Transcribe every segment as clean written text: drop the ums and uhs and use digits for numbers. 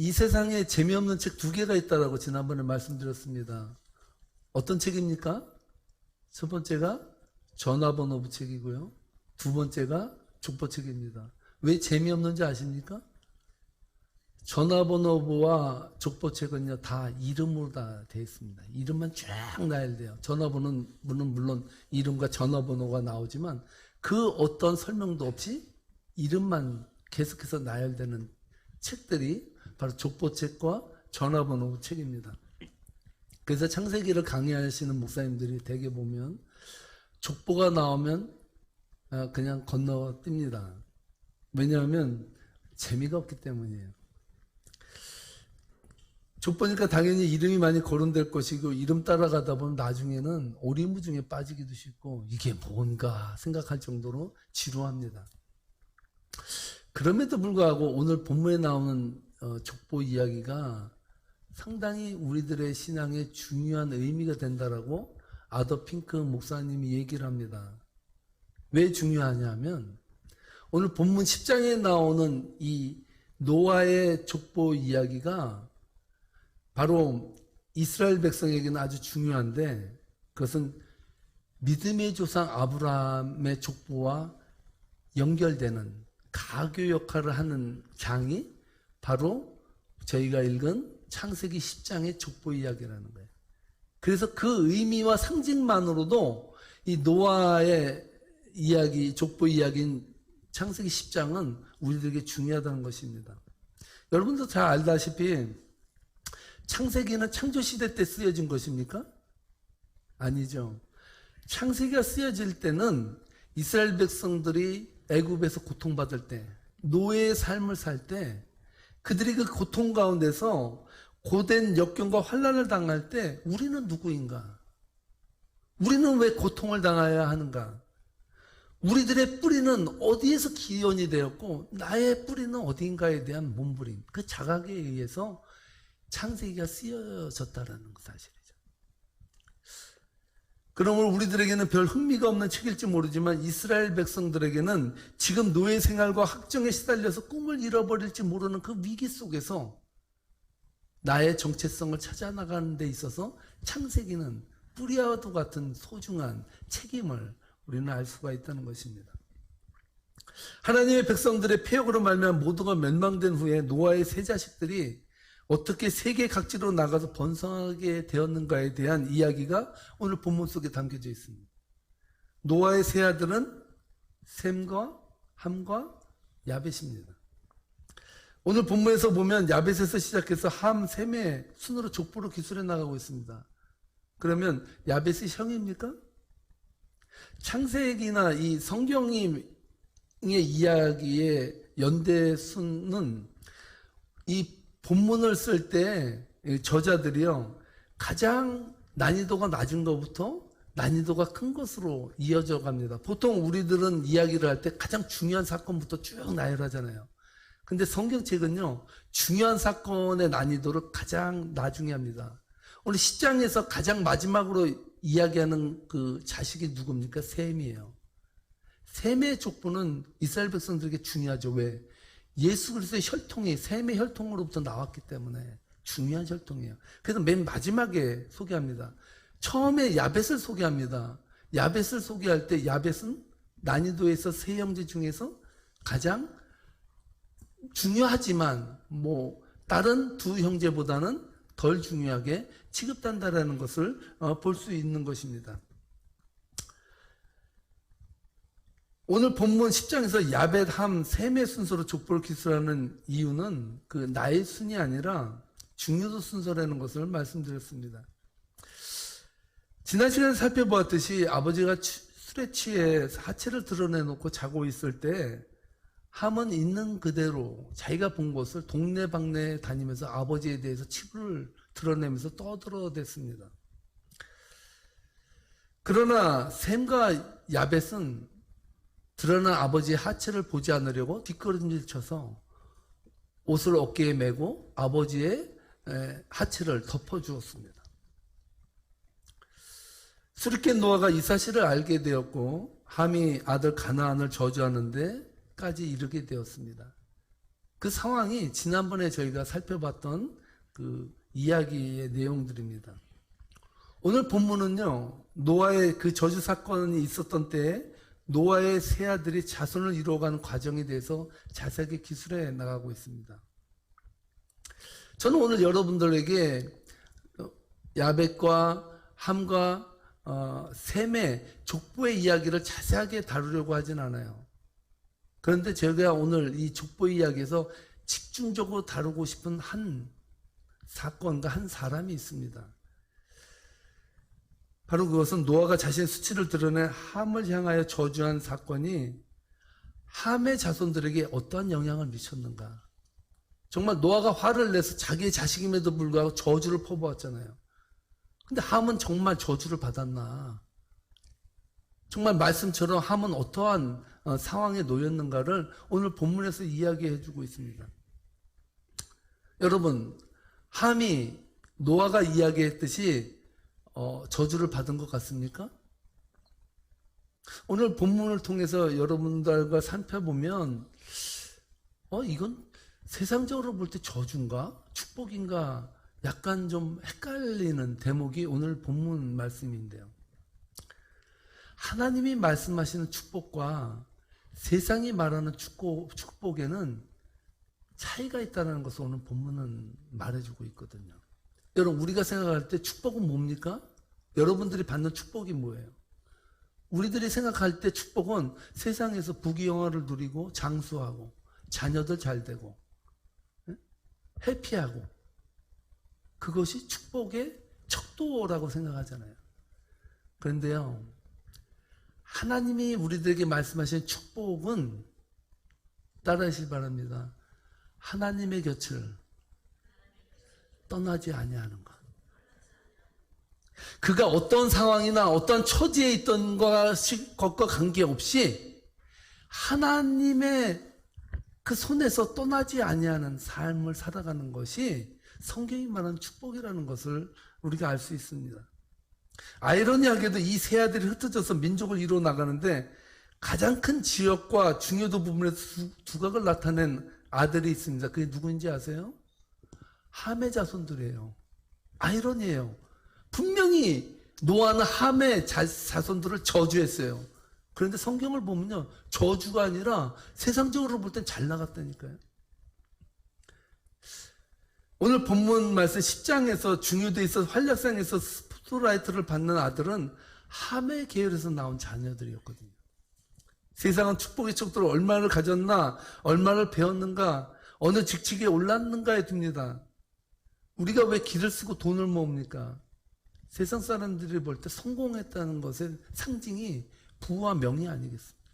이 세상에 재미없는 책 두 개가 있다라고 지난번에 말씀드렸습니다. 어떤 책입니까? 첫 번째가 전화번호 책이고요. 두 번째가 족보책입니다. 왜 재미없는지 아십니까? 전화번호부와 족보책은요, 다 이름으로 다 되어 있습니다. 이름만 쫙 나야 돼요. 전화번호는 물론 이름과 전화번호가 나오지만 그 어떤 설명도 없이 이름만 계속해서 나열되는 책들이 바로 족보책과 전화번호 책입니다. 그래서 창세기를 강의하시는 목사님들이 대개 보면 족보가 나오면 그냥 건너뜁니다. 왜냐하면 재미가 없기 때문이에요. 족보니까 당연히 이름이 많이 거론될 것이고 이름 따라가다 보면 나중에는 오리무중에 빠지기도 쉽고 이게 뭔가 생각할 정도로 지루합니다. 그럼에도 불구하고 오늘 본문에 나오는 족보 이야기가 상당히 우리들의 신앙에 중요한 의미가 된다라고 아더 핑크 목사님이 얘기를 합니다. 왜 중요하냐면 오늘 본문 10장에 나오는 이 노아의 족보 이야기가 바로 이스라엘 백성에게는 아주 중요한데 그것은 믿음의 조상 아브라함의 족보와 연결되는 가교 역할을 하는 장이 바로 저희가 읽은 창세기 10장의 족보 이야기라는 거예요. 그래서 그 의미와 상징만으로도 이 노아의 이야기, 족보 이야기인 창세기 10장은 우리들에게 중요하다는 것입니다. 여러분도 잘 알다시피 창세기는 창조시대 때 쓰여진 것입니까? 아니죠. 창세기가 쓰여질 때는 이스라엘 백성들이 애굽에서 고통받을 때, 노예의 삶을 살 때, 그들이 그 고통 가운데서 고된 역경과 환난을 당할 때 우리는 누구인가? 우리는 왜 고통을 당해야 하는가? 우리들의 뿌리는 어디에서 기원이 되었고 나의 뿌리는 어딘가에 대한 몸부림, 그 자각에 의해서 창세기가 쓰여졌다라는 사실이죠. 그러므로 우리들에게는 별 흥미가 없는 책일지 모르지만 이스라엘 백성들에게는 지금 노예 생활과 학정에 시달려서 꿈을 잃어버릴지 모르는 그 위기 속에서 나의 정체성을 찾아나가는 데 있어서 창세기는 뿌리와도 같은 소중한 책임을 우리는 알 수가 있다는 것입니다. 하나님의 백성들의 폐역으로 말미암아 모두가 멸망된 후에 노아의 세 자식들이 어떻게 세계 각지로 나가서 번성하게 되었는가에 대한 이야기가 오늘 본문 속에 담겨져 있습니다. 노아의 세 아들은 셈과 함과 야벳입니다. 오늘 본문에서 보면 야벳에서 시작해서 함, 셈의 순으로 족보로 기술해 나가고 있습니다. 그러면 야벳이 형입니까? 창세기나 이 성경의 이야기의 연대순은 이 본문을 쓸 때 저자들이요 가장 난이도가 낮은 것부터 난이도가 큰 것으로 이어져 갑니다. 보통 우리들은 이야기를 할 때 가장 중요한 사건부터 쭉 나열하잖아요. 근데 성경책은요 중요한 사건의 난이도를 가장 나중에 합니다. 오늘 10장에서 가장 마지막으로 이야기하는 그 자식이 누굽니까? 셈이에요. 셈의 족보는 이스라엘 백성들에게 중요하죠. 왜? 예수 그리스도의 혈통이 셈의 혈통으로부터 나왔기 때문에 중요한 혈통이에요. 그래서 맨 마지막에 소개합니다. 처음에 야벳을 소개합니다. 야벳을 소개할 때 야벳은 난이도에서 세 형제 중에서 가장 중요하지만 다른 두 형제보다는 덜 중요하게 취급된다라는 것을 볼 수 있는 것입니다. 오늘 본문 10장에서 야벳, 함, 셈의 순서로 족보를 기술하는 이유는 그 나의 순이 아니라 중요도 순서라는 것을 말씀드렸습니다. 지난 시간에 살펴보았듯이 아버지가 술에 취해 하체를 드러내놓고 자고 있을 때 함은 있는 그대로 자기가 본 것을 동네방네 다니면서 아버지에 대해서 치부를 드러내면서 떠들어댔습니다. 그러나 셈과 야벳은 드러난 아버지의 하체를 보지 않으려고 뒷걸음질 쳐서 옷을 어깨에 메고 아버지의 하체를 덮어주었습니다. 술이 깬 노아가 이 사실을 알게 되었고 함이 아들 가나안을 저주하는데 까지 이르게 되었습니다. 그 상황이 지난번에 저희가 살펴봤던 그 이야기의 내용들입니다. 오늘 본문은요, 노아의 그 저주 사건이 있었던 때에 노아의 세 아들이 자손을 이루어가는 과정에 대해서 자세하게 기술해 나가고 있습니다. 저는 오늘 여러분들에게 야벳과 함과 셈의 족보의 이야기를 자세하게 다루려고 하진 않아요. 그런데 제가 오늘 이 족보의 이야기에서 집중적으로 다루고 싶은 한 사건과 한 사람이 있습니다. 바로 그것은 노아가 자신의 수치를 드러낸 함을 향하여 저주한 사건이 함의 자손들에게 어떠한 영향을 미쳤는가. 정말 노아가 화를 내서 자기의 자식임에도 불구하고 저주를 퍼부었잖아요. 근데 함은 정말 저주를 받았나? 정말 말씀처럼 함은 어떠한 상황에 놓였는가를 오늘 본문에서 이야기해 주고 있습니다. 여러분, 함이 노아가 이야기했듯이 저주를 받은 것 같습니까? 오늘 본문을 통해서 여러분들과 살펴보면 이건 세상적으로 볼 때 저주인가? 축복인가? 약간 좀 헷갈리는 대목이 오늘 본문 말씀인데요. 하나님이 말씀하시는 축복과 세상이 말하는 축복에는 차이가 있다는 것을 오늘 본문은 말해주고 있거든요. 여러분, 우리가 생각할 때 축복은 뭡니까? 여러분들이 받는 축복이 뭐예요? 우리들이 생각할 때 축복은 세상에서 부귀영화를 누리고 장수하고 자녀들 잘 되고 해피하고, 그것이 축복의 척도라고 생각하잖아요. 그런데요, 하나님이 우리들에게 말씀하신 축복은 따라하시기 바랍니다. 하나님의 곁을 떠나지 아니하는 것. 그가 어떤 상황이나 어떤 처지에 있던 것과 관계없이 하나님의 그 손에서 떠나지 아니하는 삶을 살아가는 것이 성경이 말하는 축복이라는 것을 우리가 알 수 있습니다. 아이러니하게도 이 세 아들이 흩어져서 민족을 이루어 나가는데 가장 큰 지역과 중요도 부분에서 두각을 나타낸 아들이 있습니다. 그게 누구인지 아세요? 함의 자손들이에요. 아이러니해요. 분명히 노아는 함의 자손들을 저주했어요. 그런데 성경을 보면요, 저주가 아니라 세상적으로 볼 땐 잘 나갔다니까요. 오늘 본문 말씀 10장에서 중요도에 있어서 활약상에서 스포트라이트를 받는 아들은 함의 계열에서 나온 자녀들이었거든요. 세상은 축복의 척도를 얼마를 가졌나, 얼마를 배웠는가, 어느 직책에 올랐는가에 둡니다. 우리가 왜 길을 쓰고 돈을 모읍니까? 세상 사람들이 볼 때 성공했다는 것의 상징이 부와 명이 아니겠습니까?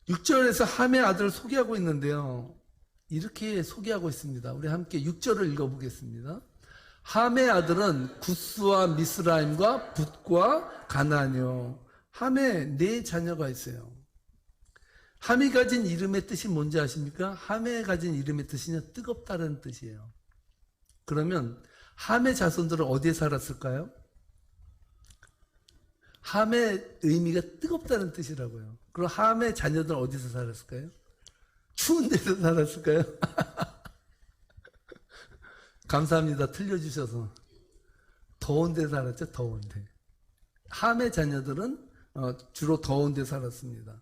6절에서 함의 아들을 소개하고 있는데요, 이렇게 소개하고 있습니다. 우리 함께 6절을 읽어보겠습니다. 함의 아들은 구스와 미스라임과 붓과 가나안이요. 함에 네 자녀가 있어요. 함이 가진 이름의 뜻이 뭔지 아십니까? 함에 가진 이름의 뜻이요, 뜨겁다는 뜻이에요. 그러면 함의 자손들은 어디에 살았을까요? 함의 의미가 뜨겁다는 뜻이라고요. 그럼 함의 자녀들은 어디서 살았을까요? 추운 데서 살았을까요? 감사합니다. 틀려주셔서. 더운 데 살았죠, 더운 데. 함의 자녀들은 주로 더운 데 살았습니다.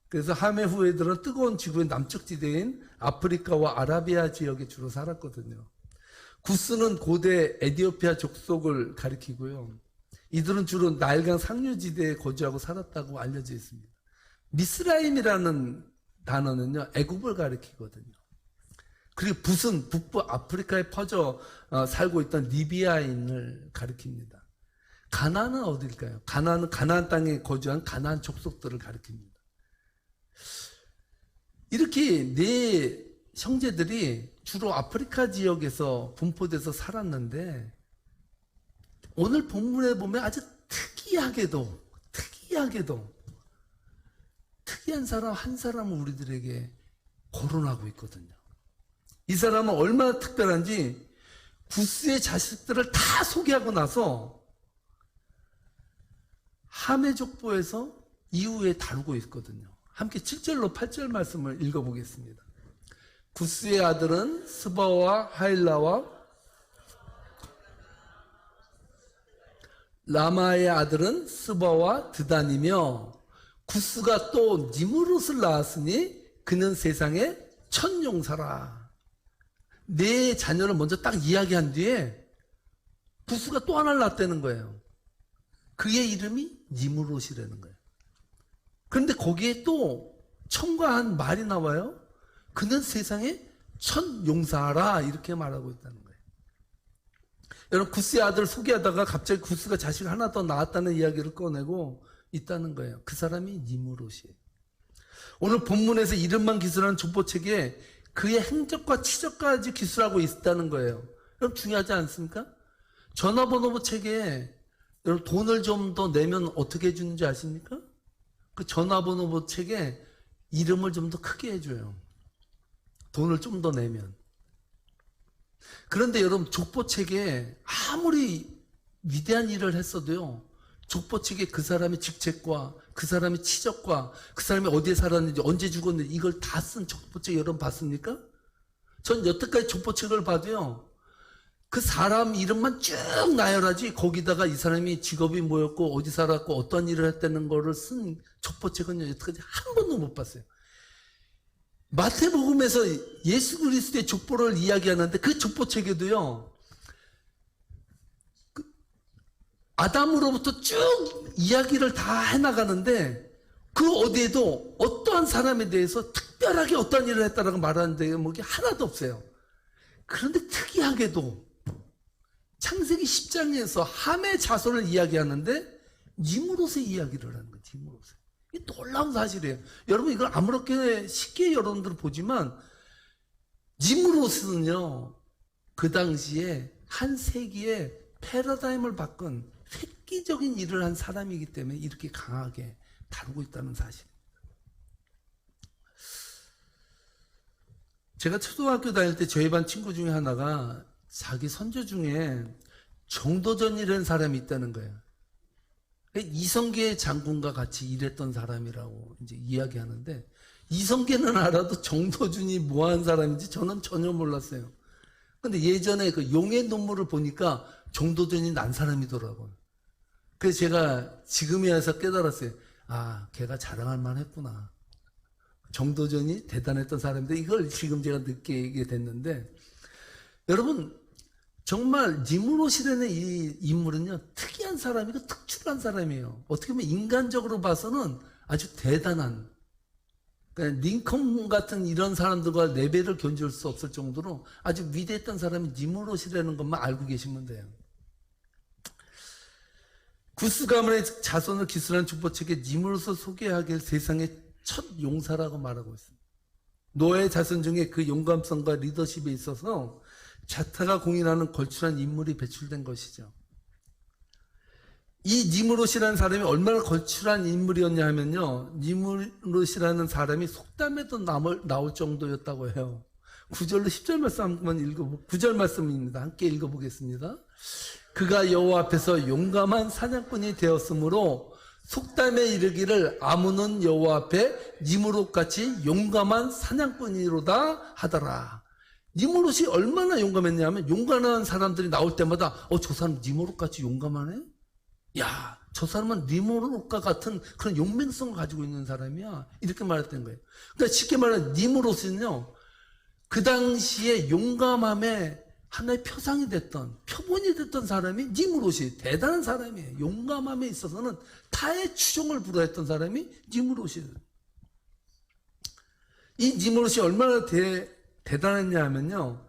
그래서 함의 후예들은 뜨거운 지구의 남쪽 지대인 아프리카와 아라비아 지역에 주로 살았거든요. 구스는 고대 에티오피아 족속을 가리키고요. 이들은 주로 나일강 상류지대에 거주하고 살았다고 알려져 있습니다. 미스라임이라는 단어는요, 애국을 가리키거든요. 그리고 붓은 북부 아프리카에 퍼져 살고 있던 리비아인을 가리킵니다. 가나안은 어딜까요? 가나안은 가나안 땅에 거주한 가나안 족속들을 가리킵니다. 이렇게 네 형제들이 주로 아프리카 지역에서 분포돼서 살았는데, 오늘 본문에 보면 아주 특이하게도 특이한 사람 한 사람을 우리들에게 거론하고 있거든요. 이 사람은 얼마나 특별한지 구스의 자식들을 다 소개하고 나서 함의 족보에서 이후에 다루고 있거든요. 함께 7절로 8절 말씀을 읽어보겠습니다. 구스의 아들은 스바와 하일라와 라마의 아들은 스바와 드단이며 구스가 또 니므롯을 낳았으니 그는 세상의 첫 용사라. 네 자녀를 먼저 딱 이야기한 뒤에 구스가 또 하나를 낳았다는 거예요. 그의 이름이 니므롯이라는 거예요. 그런데 거기에 또 첨가한 말이 나와요. 그는 세상의 첫 용사라 이렇게 말하고 있다는 거예요. 여러분 구스의 아들을 소개하다가 갑자기 구스가 자식 하나 더 낳았다는 이야기를 꺼내고 있다는 거예요. 그 사람이 니므롯이에요. 오늘 본문에서 이름만 기술하는 족보책에 그의 행적과 치적까지 기술하고 있다는 거예요. 여러분 중요하지 않습니까? 전화번호부 책에 여러분 돈을 좀 더 내면 어떻게 해주는지 아십니까? 그 전화번호부 책에 이름을 좀 더 크게 해줘요. 돈을 좀 더 내면. 그런데 여러분 족보책에 아무리 위대한 일을 했어도요, 족보책에 그 사람의 직책과 그 사람의 치적과 그 사람이 어디에 살았는지 언제 죽었는지 이걸 다 쓴 족보책 여러분 봤습니까? 전 여태까지 족보책을 봐도요, 그 사람 이름만 쭉 나열하지 거기다가 이 사람이 직업이 뭐였고 어디 살았고 어떤 일을 했다는 거를 쓴 족보책은 여태까지 한 번도 못 봤어요. 마태복음에서 예수 그리스도의 족보를 이야기하는데 그 족보책에도요, 아담으로부터 쭉 이야기를 다 해나가는데 그 어디에도 어떠한 사람에 대해서 특별하게 어떤 일을 했다라고 말하는 대목이 하나도 없어요. 그런데 특이하게도 창세기 10장에서 함의 자손을 이야기하는데 니므롯의 이야기를 하는 거예요. 니므롯의. 이 놀라운 사실이에요. 여러분 이걸 아무렇게 쉽게 여러분들 보지만 니므롯은요, 그 당시에 한 세기의 패러다임을 바꾼 획기적인 일을 한 사람이기 때문에 이렇게 강하게 다루고 있다는 사실입니다. 제가 초등학교 다닐 때 저희 반 친구 중에 하나가 자기 선조 중에 정도전이라는 사람이 있다는 거예요. 이성계 장군과 같이 일했던 사람이라고 이제 이야기하는데, 이성계는 알아도 정도준이 뭐한 사람인지 저는 전혀 몰랐어요. 근데 예전에 그 용의 논문을 보니까 정도전이 난 사람이더라고요. 그래서 제가 지금에 와서 깨달았어요. 아, 걔가 자랑할 만했구나. 정도전이 대단했던 사람인데 이걸 지금 제가 느끼게 됐는데, 여러분 정말 니므롯이라는 이 인물은요, 특이한 사람이고 특출한 사람이에요. 어떻게 보면 인간적으로 봐서는 아주 대단한, 그러니까 링컨 같은 이런 사람들과 레벨을 견줄 수 없을 정도로 아주 위대했던 사람이 니므롯이라는 것만 알고 계시면 돼요. 구스 가문의 자손을 기술한 족보책에 니므롯을 소개하길 세상의 첫 용사라고 말하고 있습니다. 노아의 자손 중에 그 용감성과 리더십에 있어서 자타가 공인하는 걸출한 인물이 배출된 것이죠. 이 니므롯이라는 사람이 얼마나 걸출한 인물이었냐 하면요, 니므롯이라는 사람이 속담에도 나올 정도였다고 해요. 9절로 10절 말씀 한번 9절 말씀입니다. 함께 읽어보겠습니다. 그가 여호와 앞에서 용감한 사냥꾼이 되었으므로 속담에 이르기를 아문은 여호와 앞에 니므롯같이 용감한 사냥꾼이로다 하더라. 니므롯이 얼마나 용감했냐면, 용감한 사람들이 나올 때마다 저 사람 니므롯같이 용감하네? 야, 저 사람은 니므롯과 같은 그런 용맹성을 가지고 있는 사람이야, 이렇게 말했던 거예요. 그러니까 쉽게 말하면 니므롯은요, 그 당시에 용감함의 하나의 표상이 됐던, 표본이 됐던 사람이 니므롯이 대단한 사람이에요. 용감함에 있어서는 타의 추종을 불허했던 사람이 니므롯이에요. 이 니므롯이 얼마나 대단했냐 하면요,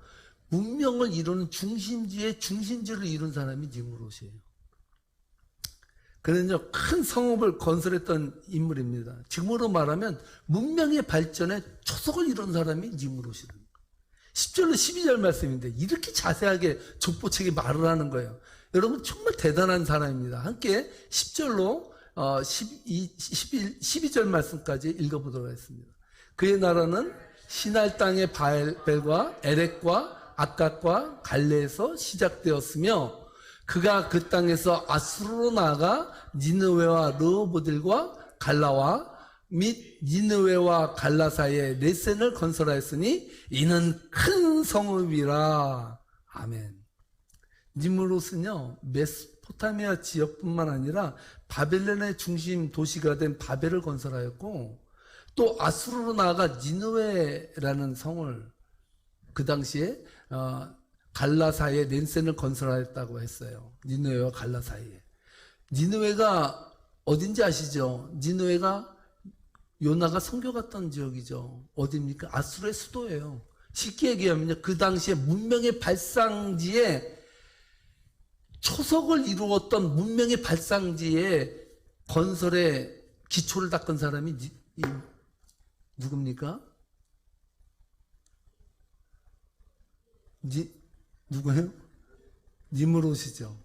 문명을 이루는 중심지의 중심지를 이룬 사람이 니므롯이에요. 그는요, 큰 성읍을 건설했던 인물입니다. 지금으로 말하면 문명의 발전에 초석을 이룬 사람이 니므롯이다. 10절로 12절 말씀인데 이렇게 자세하게 족보책이 말을 하는 거예요. 여러분 정말 대단한 사람입니다. 함께 10절로 12절 말씀까지 읽어보도록 하겠습니다. 그의 나라는 시날 땅의 바알벨과 에렉과 악각과 갈레에서 시작되었으며, 그가 그 땅에서 아수르로 나아가 니느웨와 르호보딜과 갈라와 및 니느웨와 갈라 사이에 넷센을 건설하였으니 이는 큰 성읍이라. 아멘. 니므롯은요 메소포타미아 지역뿐만 아니라 바벨론의 중심 도시가 된 바벨을 건설하였고, 또 아수르로 나아가 니느웨라는 성을 그 당시에 갈라 사이에 넷센을 건설하였다고 했어요. 니느웨와 갈라 사이에. 니느웨가 어딘지 아시죠? 니느웨가 요나가 선교 갔던 지역이죠. 어디입니까? 아수르의 수도예요. 쉽게 얘기하면요, 그 당시에 문명의 발상지에 초석을 이루었던 문명의 발상지에 건설의 기초를 닦은 사람이 누굽니까? 누구예요? 니므롯이죠.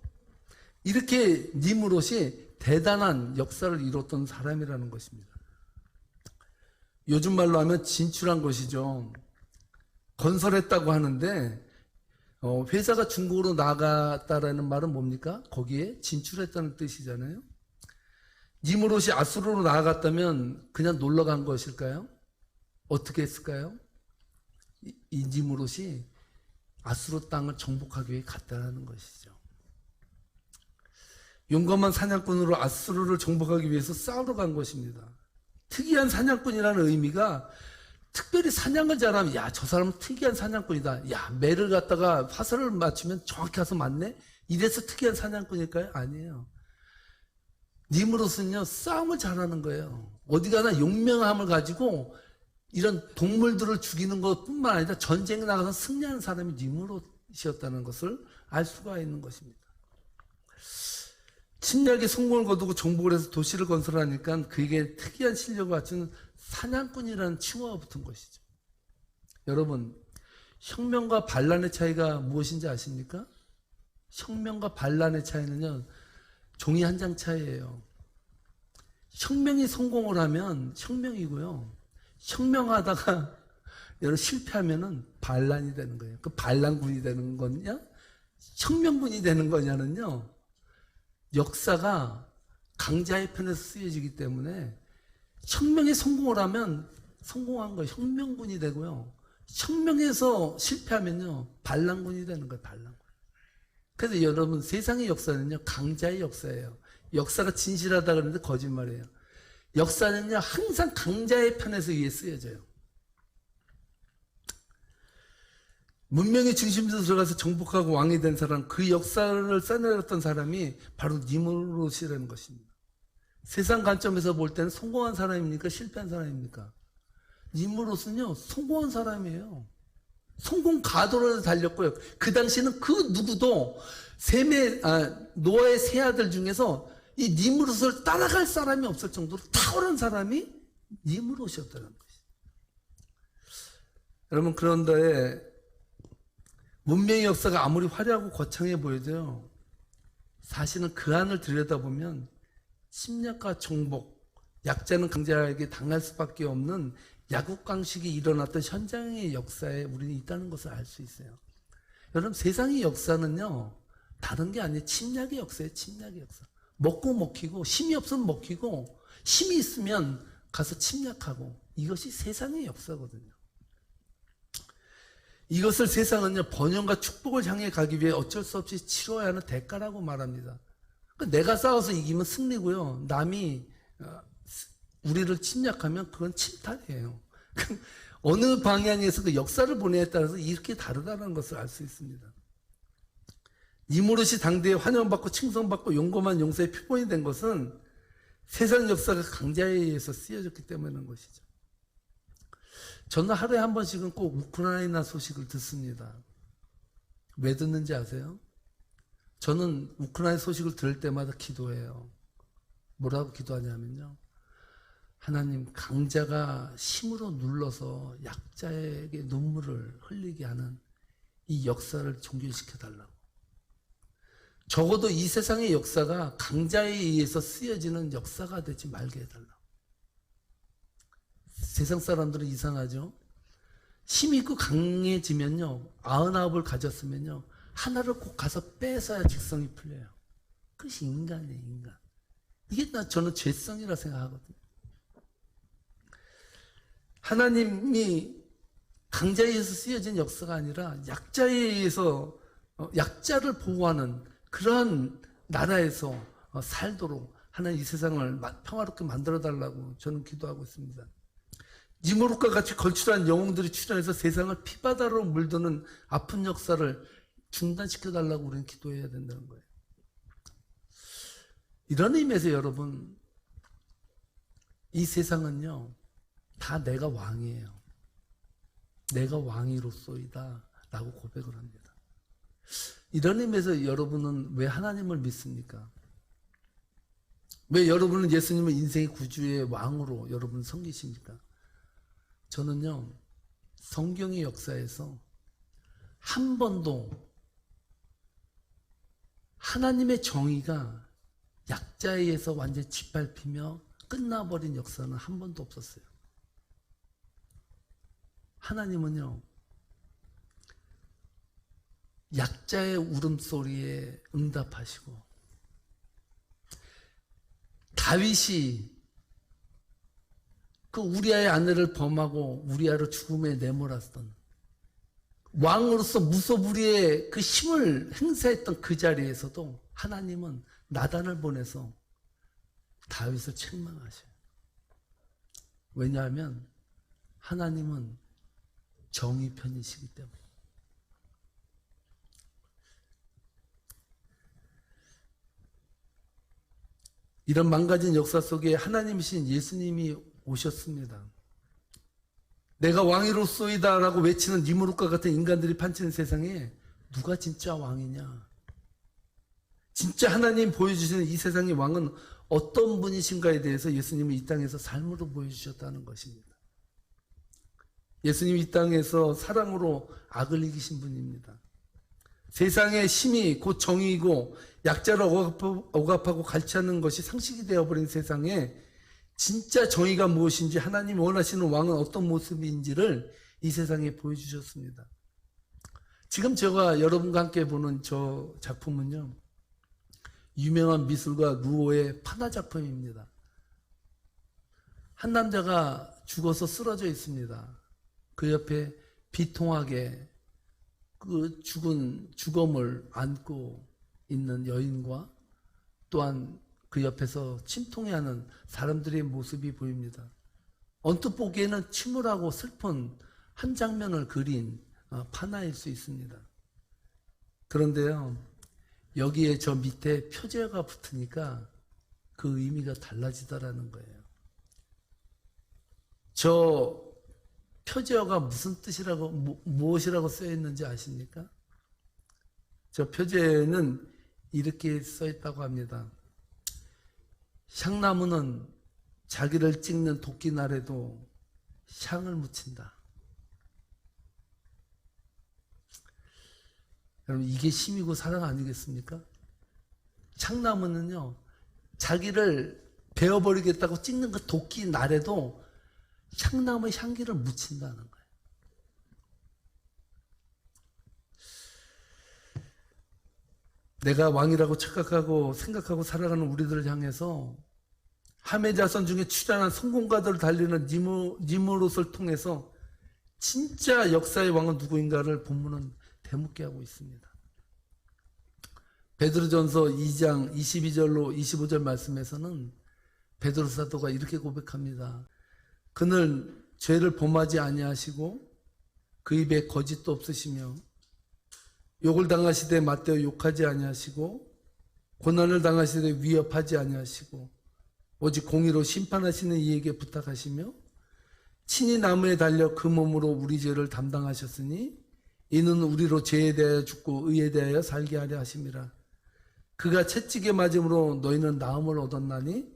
이렇게 니므롯이 대단한 역사를 이뤘던 사람이라는 것입니다. 요즘 말로 하면 진출한 것이죠. 건설했다고 하는데 회사가 중국으로 나갔다라는 말은 뭡니까? 거기에 진출했다는 뜻이잖아요. 니므롯이 아수르로 나아갔다면 그냥 놀러 간 것일까요? 어떻게 했을까요? 이 니므롯이 아수르 땅을 정복하기 위해 갔다는 것이죠. 용감한 사냥꾼으로 아수르를 정복하기 위해서 싸우러 간 것입니다. 특이한 사냥꾼이라는 의미가 특별히 사냥을 잘하면, 야, 저 사람은 특이한 사냥꾼이다. 야, 매를 갖다가 화살을 맞추면 정확히 가서 맞네? 이래서 특이한 사냥꾼일까요? 아니에요. 니므롯은요, 싸움을 잘하는 거예요. 어디 가나 용맹함을 가지고 이런 동물들을 죽이는 것뿐만 아니라 전쟁에 나가서 승리하는 사람이 니므롯이었다는 것을 알 수가 있는 것입니다. 침략에 성공을 거두고 정복을 해서 도시를 건설하니까 그에게 특이한 실력을 갖춘 사냥꾼이라는 칭호가 붙은 것이죠. 여러분, 혁명과 반란의 차이가 무엇인지 아십니까? 혁명과 반란의 차이는요, 종이 한 장 차이예요. 혁명이 성공을 하면 혁명이고요, 혁명하다가 여러분 실패하면은 반란이 되는 거예요. 그 반란군이 되는 거냐, 혁명군이 되는 거냐는요, 역사가 강자의 편에서 쓰여지기 때문에 혁명에 성공을 하면 성공한 거 혁명군이 되고요, 혁명에서 실패하면요 반란군이 되는 거예요. 반란군. 그래서 여러분, 세상의 역사는요 강자의 역사예요. 역사가 진실하다 그러는데 거짓말이에요. 역사는요 항상 강자의 편에서 위에 쓰여져요. 문명의 중심에서 들어가서 정복하고 왕이 된 사람, 그 역사를 써내렸던 사람이 바로 니므롯이라는 것입니다. 세상 관점에서 볼 때는 성공한 사람입니까? 실패한 사람입니까? 니므롯은요 성공한 사람이에요. 성공 가도를 달렸고요. 그 당시에는 그 누구도 노아의 세 아들 중에서 이 니므롯을 따라갈 사람이 없을 정도로 탁월한 사람이 니므롯이었다는 것이죠. 여러분, 그런데 문명의 역사가 아무리 화려하고 거창해 보여도요, 사실은 그 안을 들여다보면 침략과 정복, 약자는 강자에게 당할 수밖에 없는 약육강식이 일어났던 현장의 역사에 우리는 있다는 것을 알 수 있어요. 여러분, 세상의 역사는요 다른 게 아니에요. 침략의 역사예요. 침략의 역사. 먹고 먹히고, 힘이 없으면 먹히고, 힘이 있으면 가서 침략하고, 이것이 세상의 역사거든요. 이것을 세상은요 번영과 축복을 향해 가기 위해 어쩔 수 없이 치러야 하는 대가라고 말합니다. 내가 싸워서 이기면 승리고요, 남이 우리를 침략하면 그건 침탈이에요. 어느 방향에서 그 역사를 보내에 따라서 이렇게 다르다는 것을 알 수 있습니다. 니므롯이 당대에 환영받고 칭송받고 용감한 용사의 표본이 된 것은 세상 역사가 강자에 의해서 쓰여졌기 때문인 것이죠. 저는 하루에 한 번씩은 꼭 우크라이나 소식을 듣습니다. 왜 듣는지 아세요? 저는 우크라이나 소식을 들을 때마다 기도해요. 뭐라고 기도하냐면요, 하나님, 강자가 힘으로 눌러서 약자에게 눈물을 흘리게 하는 이 역사를 종결시켜 달라고. 적어도 이 세상의 역사가 강자에 의해서 쓰여지는 역사가 되지 말게 해달라고. 세상 사람들은 이상하죠? 힘이 있고 강해지면요, 99을 가졌으면요 하나를 꼭 가서 뺏어야 직성이 풀려요. 그것이 인간이에요, 인간. 이게 저는 죄성이라 생각하거든요. 하나님이 강자에 의해서 쓰여진 역사가 아니라 약자에 의해서 약자를 보호하는 그러한 나라에서 살도록 하나님 이 세상을 평화롭게 만들어달라고 저는 기도하고 있습니다. 니무롯과 같이 걸출한 영웅들이 출현해서 세상을 피바다로 물드는 아픈 역사를 중단시켜달라고 우리는 기도해야 된다는 거예요. 이런 의미에서 여러분, 이 세상은요, 다 내가 왕이에요. 내가 왕이로소이다 라고 고백을 합니다. 이런 의미에서 여러분은 왜 하나님을 믿습니까? 왜 여러분은 예수님을 인생의 구주의 왕으로 여러분 섬기십니까? 저는요, 성경의 역사에서 한 번도 하나님의 정의가 약자에 의해서 완전히 짓밟히며 끝나버린 역사는 한 번도 없었어요. 하나님은요, 약자의 울음소리에 응답하시고, 다윗이 그 우리아의 아내를 범하고 우리아를 죽음에 내몰았던 왕으로서 무소불위의 그 힘을 행사했던 그 자리에서도 하나님은 나단을 보내서 다윗을 책망하셔요. 왜냐하면 하나님은 정의 편이시기 때문에. 이런 망가진 역사 속에 하나님이신 예수님이 오셨습니다. 내가 왕이로소이다 라고 외치는 니무롯과 같은 인간들이 판치는 세상에 누가 진짜 왕이냐? 진짜 하나님 보여주시는 이 세상의 왕은 어떤 분이신가에 대해서 예수님은 이 땅에서 삶으로 보여주셨다는 것입니다. 예수님이 이 땅에서 사랑으로 악을 이기신 분입니다. 세상의 힘이 곧 정의이고 약자를 억압하고 갈취하는 것이 상식이 되어버린 세상에 진짜 정의가 무엇인지 하나님이 원하시는 왕은 어떤 모습인지를 이 세상에 보여주셨습니다. 지금 제가 여러분과 함께 보는 저 작품은요, 유명한 미술가 루오의 판화 작품입니다. 한 남자가 죽어서 쓰러져 있습니다. 그 옆에 비통하게 그 죽은 주검을 안고 있는 여인과 또한 그 옆에서 침통해하는 사람들의 모습이 보입니다. 언뜻 보기에는 침울하고 슬픈 한 장면을 그린 판화일 수 있습니다. 그런데요, 여기에 저 밑에 표제가 붙으니까 그 의미가 달라지더라는 거예요. 저 표제어가 무슨 뜻이라고, 무엇이라고 쓰여 있는지 아십니까? 저 표제는 이렇게 써 있다고 합니다. 향나무는 자기를 찍는 도끼날에도 향을 묻힌다. 여러분, 이게 힘이고 사랑 아니겠습니까? 향나무는요, 자기를 베어버리겠다고 찍는 그 도끼날에도 향나무의 향기를 묻힌다는 거예요. 내가 왕이라고 착각하고 생각하고 살아가는 우리들을 향해서 함의 자손 중에 출현한 성공가들을 달리는 니무롯을 통해서 진짜 역사의 왕은 누구인가를 본문은 대묻게 하고 있습니다. 베드로전서 2장 22절로 25절 말씀에서는 베드로 사도가 이렇게 고백합니다. 그는 죄를 범하지 아니하시고 그 입에 거짓도 없으시며 욕을 당하시되 맞대어 욕하지 아니하시고 고난을 당하시되 위협하지 아니하시고 오직 공의로 심판하시는 이에게 부탁하시며 친히 나무에 달려 그 몸으로 우리 죄를 담당하셨으니 이는 우리로 죄에 대하여 죽고 의에 대하여 살게 하려 하심이라. 그가 채찍에 맞음으로 너희는 나음을 얻었나니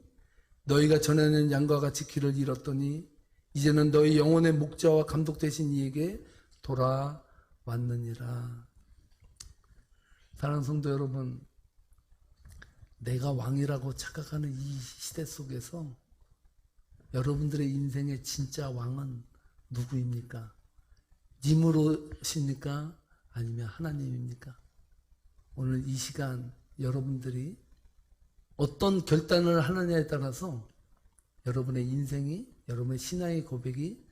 너희가 전에는 양과 같이 길을 잃었더니 이제는 너희 영혼의 목자와 감독 되신 이에게 돌아왔느니라. 사랑하는 성도 여러분, 내가 왕이라고 착각하는 이 시대 속에서 여러분들의 인생의 진짜 왕은 누구입니까? 니무롯입니까? 아니면 하나님입니까? 오늘 이 시간 여러분들이 어떤 결단을 하느냐에 따라서 여러분의 인생이, 여러분의 신앙의 고백이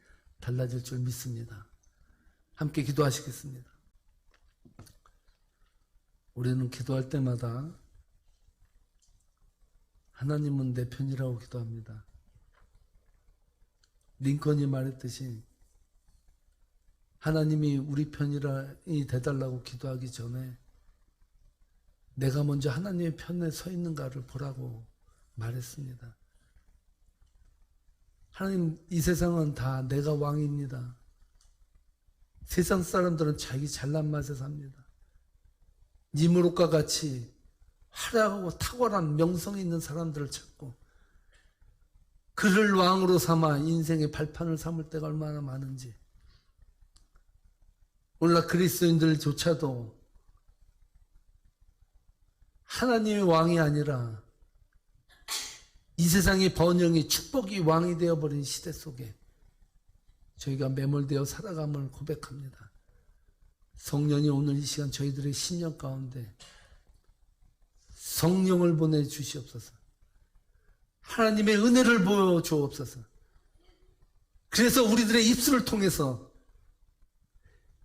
달라질 줄 믿습니다. 함께 기도하시겠습니다. 우리는 기도할 때마다 하나님은 내 편이라고 기도합니다. 링컨이 말했듯이 하나님이 우리 편이 되달라고 기도하기 전에 내가 먼저 하나님의 편에 서 있는가를 보라고 말했습니다. 하나님, 이 세상은 다 내가 왕입니다. 세상 사람들은 자기 잘난 맛에 삽니다. 니무롯과 같이 화려하고 탁월한 명성이 있는 사람들을 찾고 그를 왕으로 삼아 인생의 발판을 삼을 때가 얼마나 많은지, 오늘날 그리스도인들조차도 하나님의 왕이 아니라 이 세상의 번영이 축복이 왕이 되어버린 시대 속에 저희가 매몰되어 살아감을 고백합니다. 성령이 오늘 이 시간 저희들의 심령 가운데 성령을 보내주시옵소서. 하나님의 은혜를 보여주옵소서. 그래서 우리들의 입술을 통해서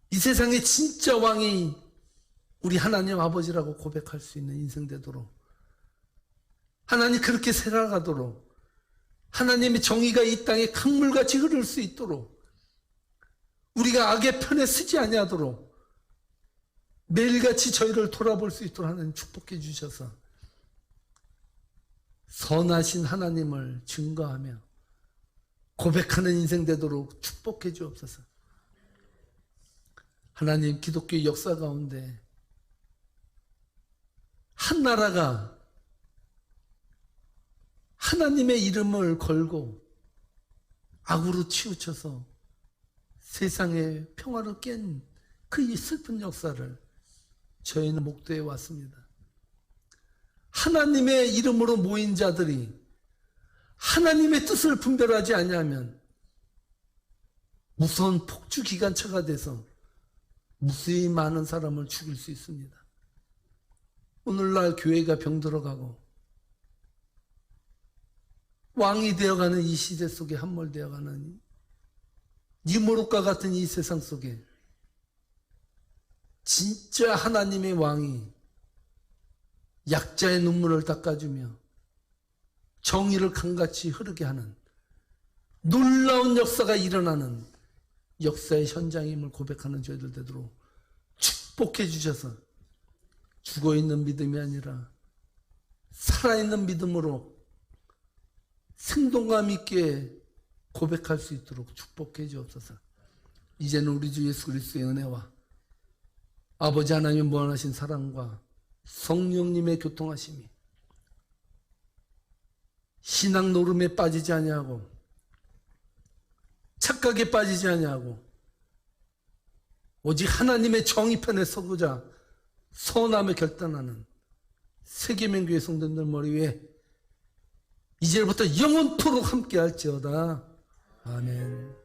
이 세상의 진짜 왕이 우리 하나님 아버지라고 고백할 수 있는 인생 되도록, 하나님 그렇게 살아가도록, 하나님의 정의가 이 땅에 강물같이 흐를 수 있도록, 우리가 악의 편에 서지 아니하도록 매일같이 저희를 돌아볼 수 있도록 하나님 축복해 주셔서 선하신 하나님을 증거하며 고백하는 인생 되도록 축복해 주옵소서. 하나님, 기독교의 역사 가운데 한 나라가 하나님의 이름을 걸고 악으로 치우쳐서 세상의 평화를 깬 그 슬픈 역사를 저희는 목도해 왔습니다. 하나님의 이름으로 모인 자들이 하나님의 뜻을 분별하지 아니하면 무서운 폭주 기관차가 돼서 무수히 많은 사람을 죽일 수 있습니다. 오늘날 교회가 병들어가고 왕이 되어가는 이 시대 속에 함몰되어가는 니무롯과 같은 이 세상 속에 진짜 하나님의 왕이 약자의 눈물을 닦아주며 정의를 강같이 흐르게 하는 놀라운 역사가 일어나는 역사의 현장임을 고백하는 저희들 되도록 축복해 주셔서 죽어있는 믿음이 아니라 살아있는 믿음으로 생동감 있게 고백할 수 있도록 축복해 주옵소서. 이제는 우리 주 예수 그리스도의 은혜와 아버지 하나님의 무한하신 사랑과 성령님의 교통하심이 신앙 노름에 빠지지 아니하고 착각에 빠지지 아니하고 오직 하나님의 정의 편에 서고자 선함을 결단하는 세계명교회 성도들 머리 위에 이제부터 영원토록 함께 할지어다. 아멘.